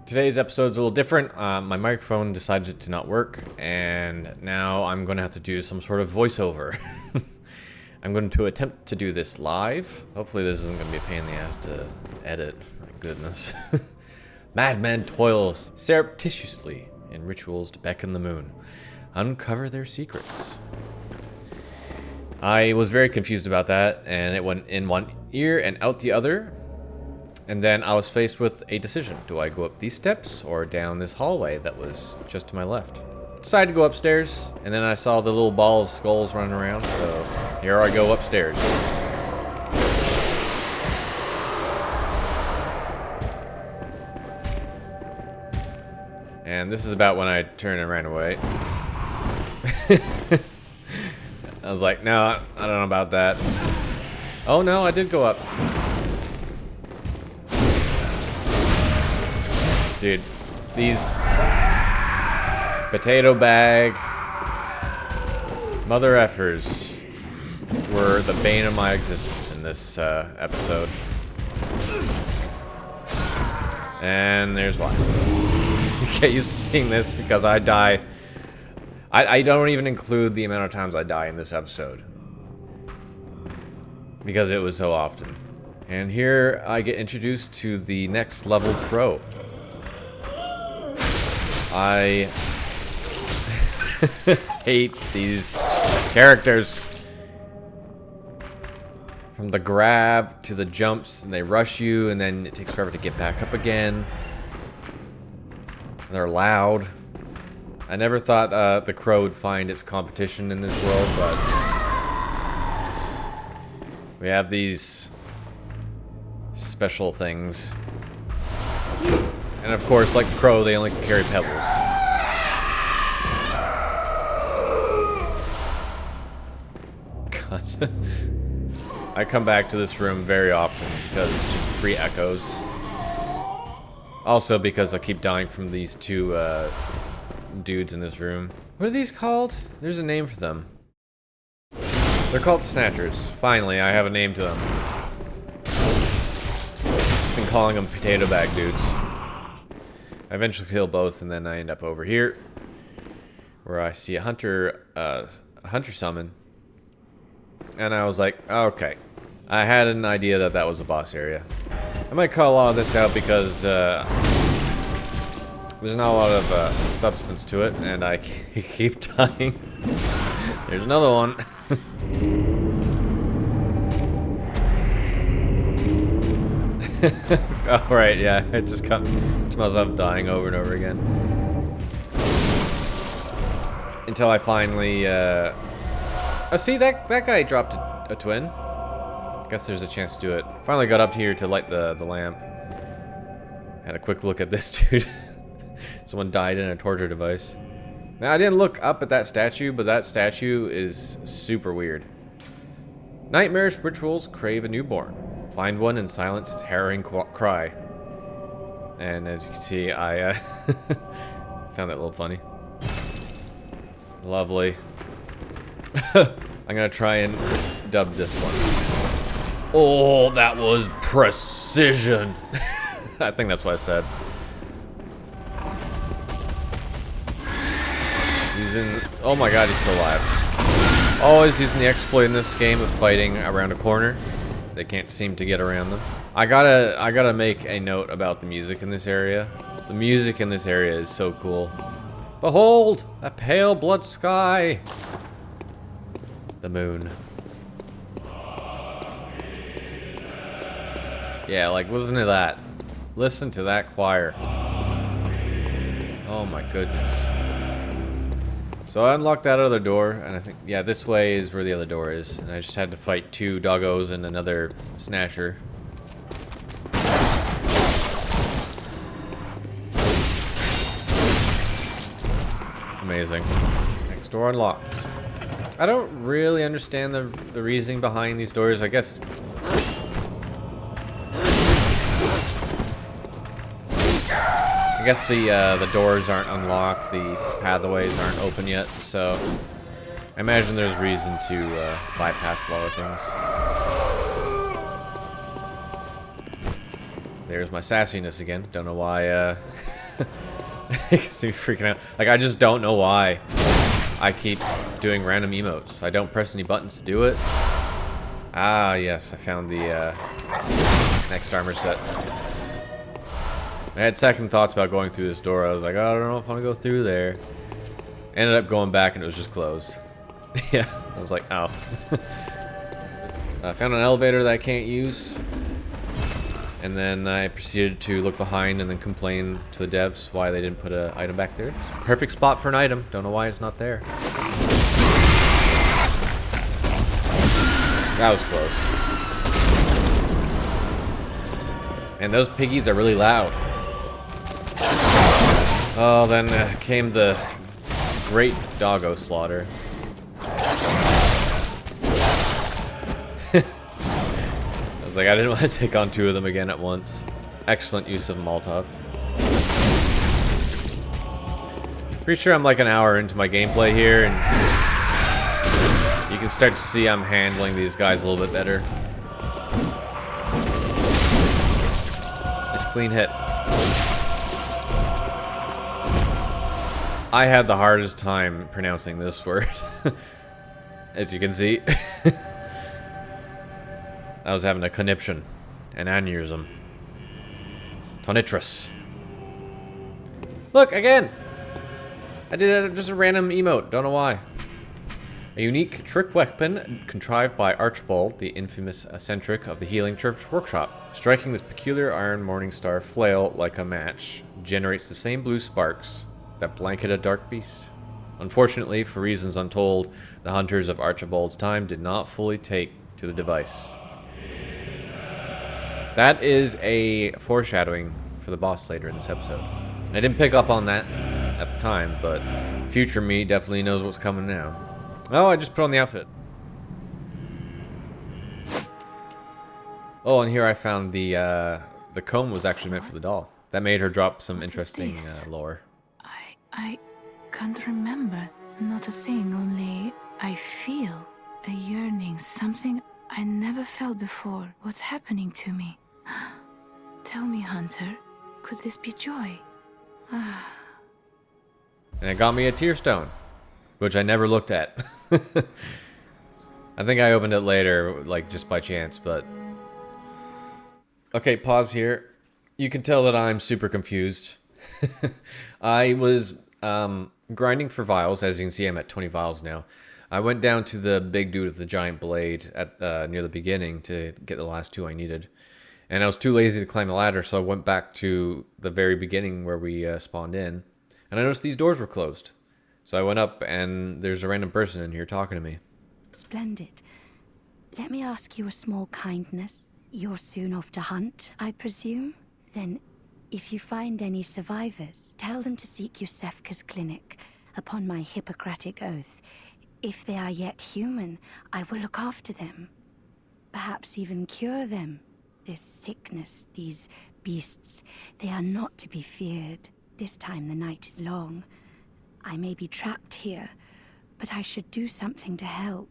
Today's episode's a little different. My microphone decided to not work, and now I'm going to have to do some sort of voiceover. I'm going to attempt to do this live. Hopefully this isn't going to be a pain in the ass to edit. My goodness. Madmen toil surreptitiously in rituals to beckon the moon. Uncover their secrets. I was very confused about that, and it went in one ear and out the other. And then I was faced with a decision. Do I go up these steps or down this hallway that was just to my left? Decided to go upstairs, and then I saw the little ball of skulls running around, so here I go upstairs. And this is about when I turned and ran away. I was like, no, I don't know about that. Oh no, I did go up. Dude, these potato bag mother effers were the bane of my existence in this episode. And there's why. Get used to seeing this because I die. I don't even include the amount of times I die in this episode, because it was so often. And here I get introduced to the next level pro. I hate these characters. From the grab to the jumps, and they rush you, and then it takes forever to get back up again. They're loud. I never thought the crow would find its competition in this world, but we have these special things. And of course, like the crow, they only carry pebbles. God. I come back to this room very often because it's just free echoes. Also because I keep dying from these two dudes in this room. What are these called? There's a name for them. They're called snatchers. Finally, I have a name to them. Just been calling them potato bag dudes. I eventually kill both, and then I end up over here, where I see a hunter summon, and I was like, okay. I had an idea that that was a boss area. I might cut a lot of this out because there's not a lot of substance to it, and I keep dying. There's another one. Oh, right, yeah. I just got to myself dying over and over again. Until I finally, oh, see, that guy dropped a twin. I guess there's a chance to do it. Finally got up here to light the lamp. Had a quick look at this dude. Someone died in a torture device. Now, I didn't look up at that statue, but that statue is super weird. Nightmarish rituals crave a newborn. Find one and silence its harrowing cry. And as you can see, I found that a little funny. Lovely. I'm gonna try and dub this one. Oh, that was precision. I think that's what I said. Oh my god, he's still alive. Always using the exploit in this game of fighting around a corner. They can't seem to get around them. I gotta make a note about the music in this area. The music in this area is so cool. Behold, a pale blood sky. The moon. Yeah, like listen to that. Listen to that choir. Oh my goodness. So I unlocked that other door, and I think, yeah, this way is where the other door is. And I just had to fight two doggos and another snatcher. Amazing. Next door unlocked. I don't really understand the reasoning behind these doors. I guess the doors aren't unlocked, the pathways aren't open yet, so I imagine there's reason to bypass a lot of things. There's my sassiness again. Don't know why, you can see me freaking out. Like, I just don't know why I keep doing random emotes. I don't press any buttons to do it. Ah, yes, I found the, next armor set. I had second thoughts about going through this door. I was like, oh, I don't know if I want to go through there. Ended up going back and it was just closed. Yeah, I was like, oh. I found an elevator that I can't use. And then I proceeded to look behind and then complain to the devs why they didn't put an item back there. It's a perfect spot for an item. Don't know why it's not there. That was close. And those piggies are really loud. Oh, then came the great doggo slaughter. I was like, I didn't want to take on 2 of them again at once. Excellent use of Molotov. Pretty sure I'm like an hour into my gameplay here, and you can start to see I'm handling these guys a little bit better. Nice clean hit. I had the hardest time pronouncing this word, as you can see. I was having a conniption, an aneurysm. Tonitrus. Look, again! I did just a random emote, don't know why. A unique trick weapon contrived by Archibald, the infamous eccentric of the Healing Church Workshop. Striking this peculiar iron morningstar flail like a match generates the same blue sparks that blanket a dark beast. Unfortunately, for reasons untold, the hunters of Archibald's time did not fully take to the device. That is a foreshadowing for the boss later in this episode. I didn't pick up on that at the time, but future me definitely knows what's coming now. Oh, I just put on the outfit. Oh, and here I found the comb was actually meant for the doll. That made her drop some interesting lore. I can't remember. Not a thing, only I feel a yearning, something I never felt before. What's happening to me? Tell me, Hunter, could this be joy? And it got me a tear stone, which I never looked at. I think I opened it later, like just by chance, but... Okay, pause here. You can tell that I'm super confused. I was grinding for vials. As you can see, I'm at 20 vials now. I went down to the big dude with the giant blade at near the beginning to get the last 2 I needed. And I was too lazy to climb the ladder, so I went back to the very beginning where we spawned in. And I noticed these doors were closed. So I went up, and there's a random person in here talking to me. Splendid. Let me ask you a small kindness. You're soon off to hunt, I presume? Then, if you find any survivors, tell them to seek Iosefka's clinic. Upon my Hippocratic oath, if they are yet human, I will look after them. Perhaps even cure them. This sickness, these beasts, they are not to be feared. This time the night is long. I may be trapped here, but I should do something to help.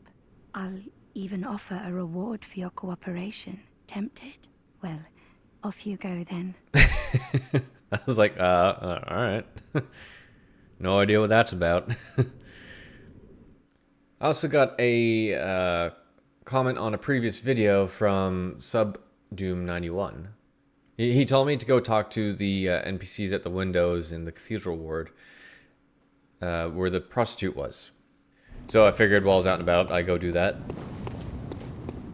I'll even offer a reward for your cooperation. Tempted? Well, off you go then. I was like, alright. No idea what that's about. I also got a comment on a previous video from SubDoom91. He told me to go talk to the NPCs at the windows in the cathedral ward, where the prostitute was. So I figured while I was out and about, I'd go do that.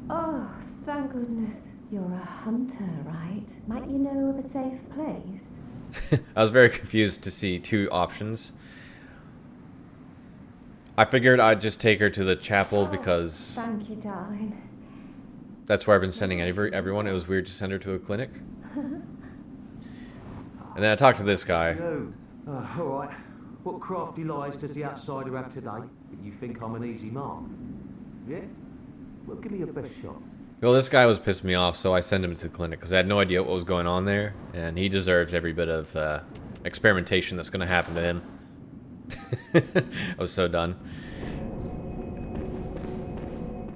Oh, thank goodness. You're a hunter, right? Might you know of a safe place? I was very confused to see 2 options. I figured I'd just take her to the chapel because... Thank you, darling. That's where I've been sending everyone. It was weird to send her to a clinic. And then I talked to this guy. No. Alright. What crafty lies does the outsider have today? You think I'm an easy mark? Yeah? Well, give me your best shot. Well, this guy was pissing me off, so I sent him to the clinic because I had no idea what was going on there, and he deserves every bit of experimentation that's going to happen to him. I was so done.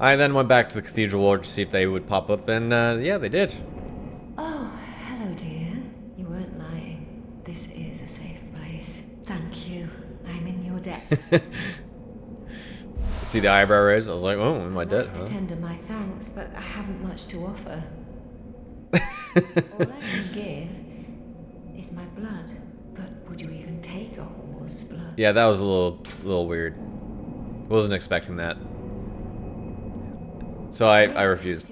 I then went back to the cathedral ward to see if they would pop up, and yeah, they did. Oh, hello, dear. This is a safe place. Thank you. I'm in your debt. See the eyebrow raise? I was like, oh, am I I'd dead, like huh? to tender my thanks, but I haven't much to offer. All I can give is my blood. But would you even take a whore's blood? Yeah, that was a little weird. Wasn't expecting that. So I refused.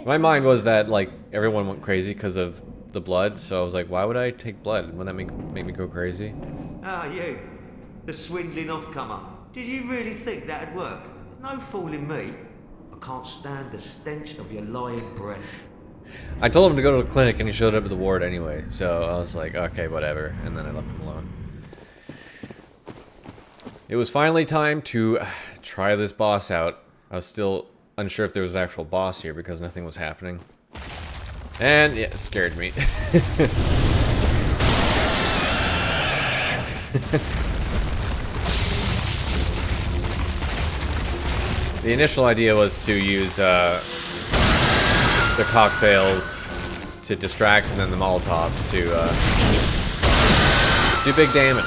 My mind was that, like, everyone went crazy because of the blood, so I was like, why would I take blood? Wouldn't that make me go crazy? Ah, you. The swindling off-comer. Did you really think that'd work? No fooling me. I can't stand the stench of your lying breath. I told him to go to the clinic and he showed up at the ward anyway, so I was like, okay, whatever, and then I left him alone. It was finally time to try this boss out. I was still unsure if there was an actual boss here because nothing was happening. And yeah, it scared me. The initial idea was to use the cocktails to distract and then the Molotovs to do big damage.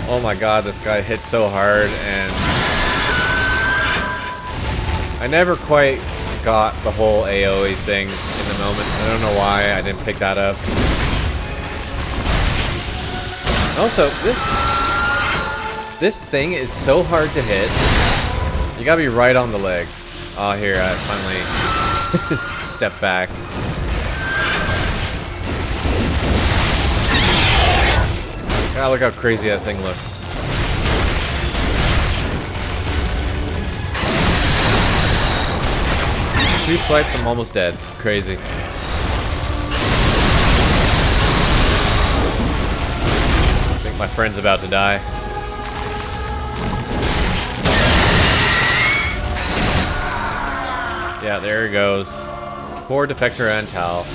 Oh my god, this guy hits so hard, and I never quite got the whole AoE thing in the moment. I don't know why I didn't pick that up. Also, this thing is so hard to hit. You gotta be right on the legs. Oh, here, I finally step back. God, look how crazy that thing looks. Two swipes, I'm almost dead. Crazy. I think my friend's about to die. Yeah, there he goes. Poor Defector and Tal.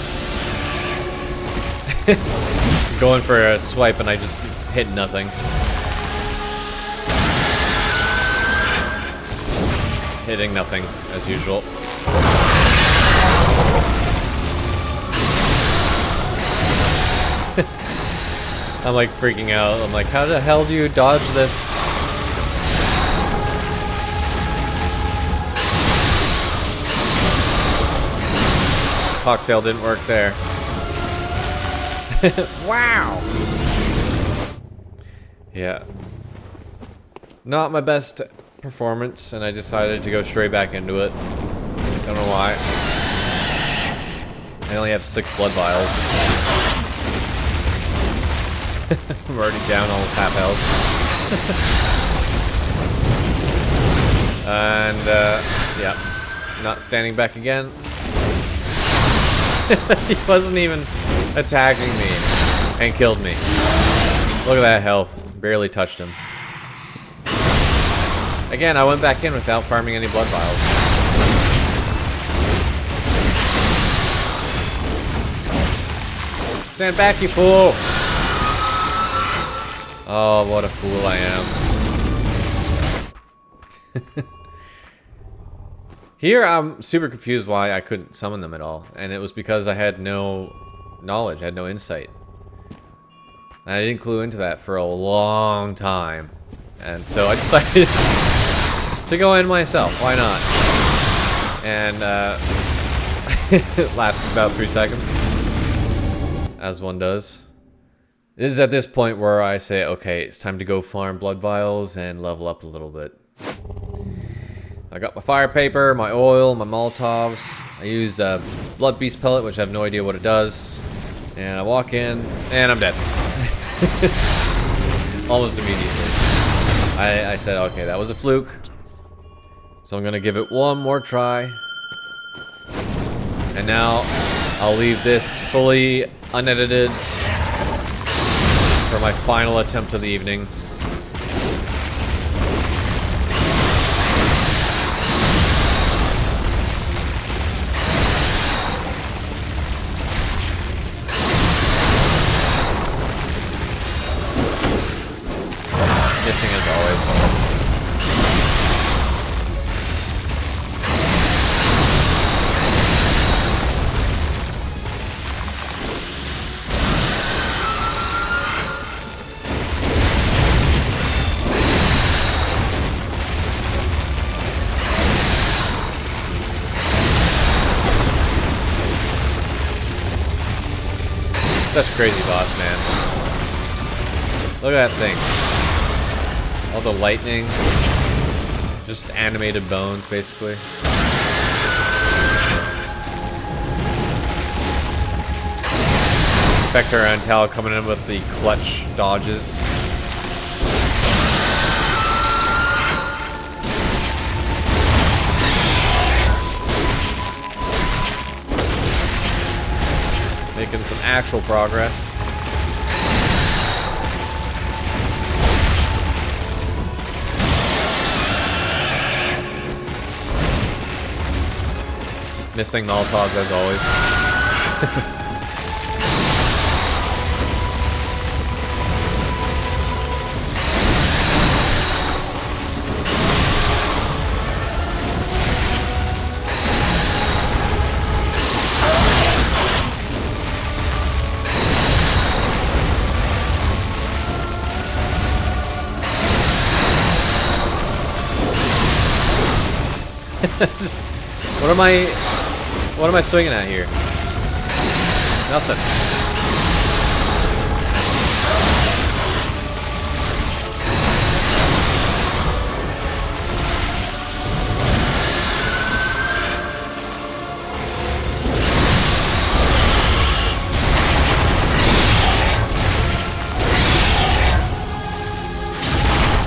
Going for a swipe and I just hit nothing. Hitting nothing, as usual. I'm like freaking out. I'm like, how the hell do you dodge this? Cocktail didn't work there. Wow! Yeah. Not my best performance, and I decided to go straight back into it. Don't know why. I only have 6 blood vials. I'm already down almost half health. And, yeah. Not standing back again. He wasn't even attacking me and killed me. Look at that health. Barely touched him. Again, I went back in without farming any blood vials. Stand back, you fool! Oh, what a fool I am. Here, I'm super confused why I couldn't summon them at all. And it was because I had no knowledge, I had no insight. And I didn't clue into that for a long time. And so I decided to go in myself. Why not? And it lasts about 3 seconds. As one does. This is at this point where I say, okay, it's time to go farm blood vials and level up a little bit. I got my fire paper, my oil, my Molotovs. I use a Blood-beast pellet, which I have no idea what it does. And I walk in, and I'm dead. Almost immediately. I said, okay, that was a fluke. So I'm gonna give it one more try. And now I'll leave this fully unedited for my final attempt of the evening. Missing as always. Such a crazy boss, man. Look at that thing. All the lightning. Just animated bones, basically. Spectre and Tal coming in with the clutch dodges. Making some actual progress. Missing Molotovs as always. Just, what am I swinging at here? Nothing.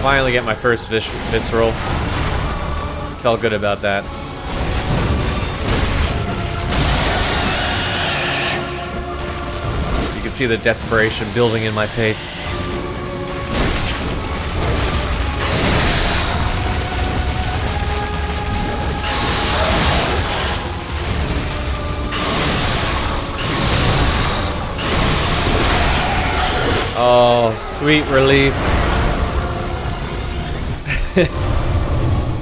Finally get my first visceral. Felt good about that. You can see the desperation building in my face. Oh, sweet relief.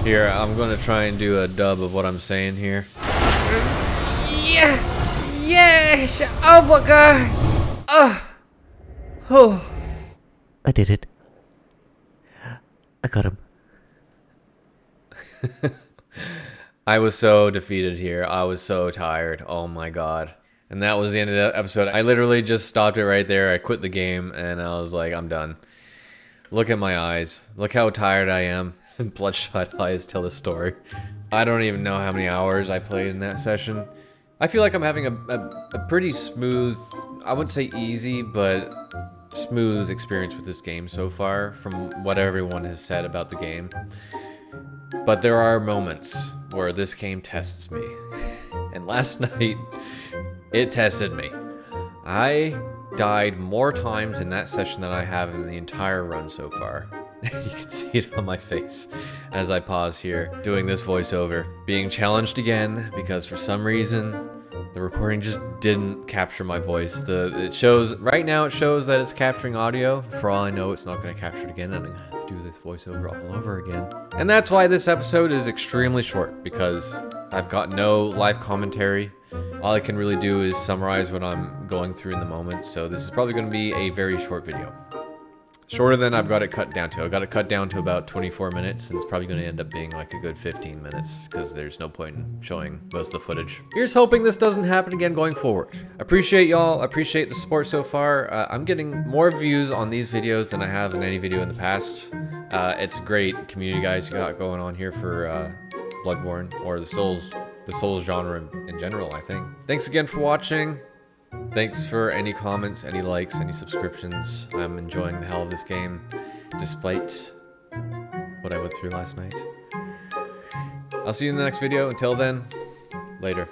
Here, I'm gonna try and do a dub of what I'm saying here. Yeah! Yes! Oh my god! Oh! I did it. I got him. I was so defeated here. I was so tired. Oh my god. And that was the end of the episode. I literally just stopped it right there. I quit the game and I was like, I'm done. Look at my eyes. Look how tired I am. Bloodshot eyes tell the story. I don't even know how many hours I played in that session. I feel like I'm having a pretty smooth, I wouldn't say easy, but smooth experience with this game so far from what everyone has said about the game. But there are moments where this game tests me. And last night, it tested me. I died more times in that session than I have in the entire run so far. You can see it on my face as I pause here, doing this voiceover. Being challenged again, because for some reason, the recording just didn't capture my voice. It shows, right now it shows that it's capturing audio. For all I know, it's not going to capture it again, and I'm going to have to do this voiceover all over again. And that's why this episode is extremely short, because I've got no live commentary. All I can really do is summarize what I'm going through in the moment, so this is probably going to be a very short video. Shorter than I've got it cut down to. I've got it cut down to about 24 minutes, and it's probably going to end up being like a good 15 minutes, because there's no point in showing most of the footage. Here's hoping this doesn't happen again going forward. Appreciate y'all, appreciate the support so far. I'm getting more views on these videos than I have in any video in the past. It's great community guys you got going on here for Bloodborne, or the Souls genre in general, I think. Thanks again for watching. Thanks for any comments, any likes, any subscriptions. I'm enjoying the hell of this game, despite what I went through last night. I'll see you in the next video. Until then, later.